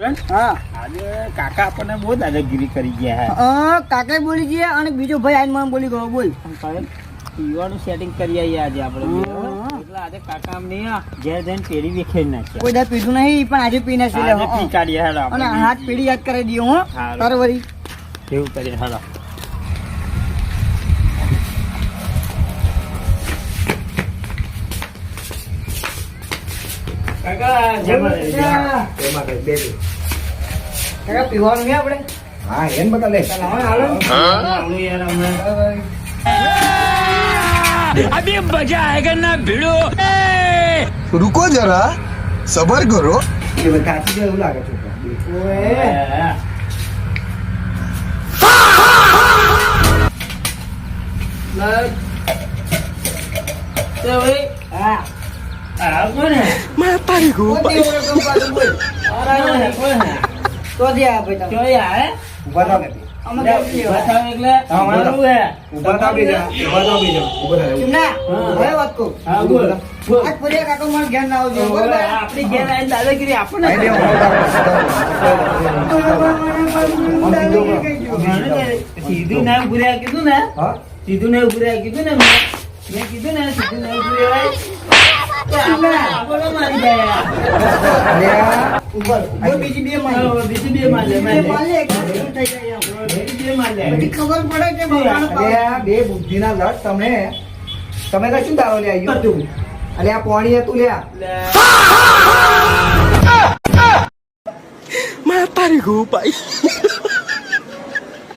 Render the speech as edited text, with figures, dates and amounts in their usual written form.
હા આજે કાકા આપણને બહુ દાદાગીરી કરી ગયા હે. કાકા બોલી ગયા અને બીજો ભાઈ આઈને મને બોલી ગયો. બોલ પીવાનું સેટિંગ કરી આવીએ આજે આપણે. હા. એટલે આજે કાકા અમને ઘેર જઈને પેઢી વિખેરી નાખ્યા. કોઈ દા પીધું નહીં પણ આજે પી નાખશે. આજે પી કાઢીએ હેડો અને આપણે. હાથ પેઢી યાદ કરાવી દઈએ હું હારું. તારે વળી કેવું કરીએ હેડો. કાકા જય માતાજી. એમાં કઈ બેઠું. કાકા પીવાનું નહીં આપણે હા એમ બધા લે ચાલ હવે હાલો આવડું યાર અમને. અભી મજા આયેગા ના ભીડો. रुको जरा सबर करो. એ બધા કાચી જાય એવું લાગે છોકરા. ઓએ હા આ કોણ હે? કોતી ઓળખ કમ પાછું બોલ કોણ હે? કોણ હે? તો દે આ ભાઈ તમે ચોય આ હે? ઊભા થાવ ને. અમે લે, કેમ ઊભા થાવ એટલે હા, ઊભા થાવ. મારું હે. ઊભા થાવ બીજા. ઊભા થાવ બીજા. ઊભા થાવ. ચુમના હા. હવે વાત કહું હા, બોલ. બોલ. આજ ફરી કાકો મને જ્ઞાન ના આવજો ઓવે, બરાબર આપણી ઘેર આવીને દાદાગીરી આપણને આઈ દે, કરે. ઊભા સીધું ના ઉભું રહ્યા કીધું ને હા? સીધું ના ઉભું રહ્યા કીધું ને મેં કીધું ને સીધું ના ઉભું રહેવાય. તો આપણને મારી ગયા. બીજી બે માં હવે બીજી બે માં લે, બીજી બે મારી માં લે. લે, એક વાર થઈ જાય એમ. બીજી બે માં લે. બધી ખબર પડે કે ભગવાન અરે આ બે બુદ્ધિના લટ તમે કશું દારો લે આવ્યો હતું અલે આ પોણી હતું લ્યા લે. मैं तारी को भाई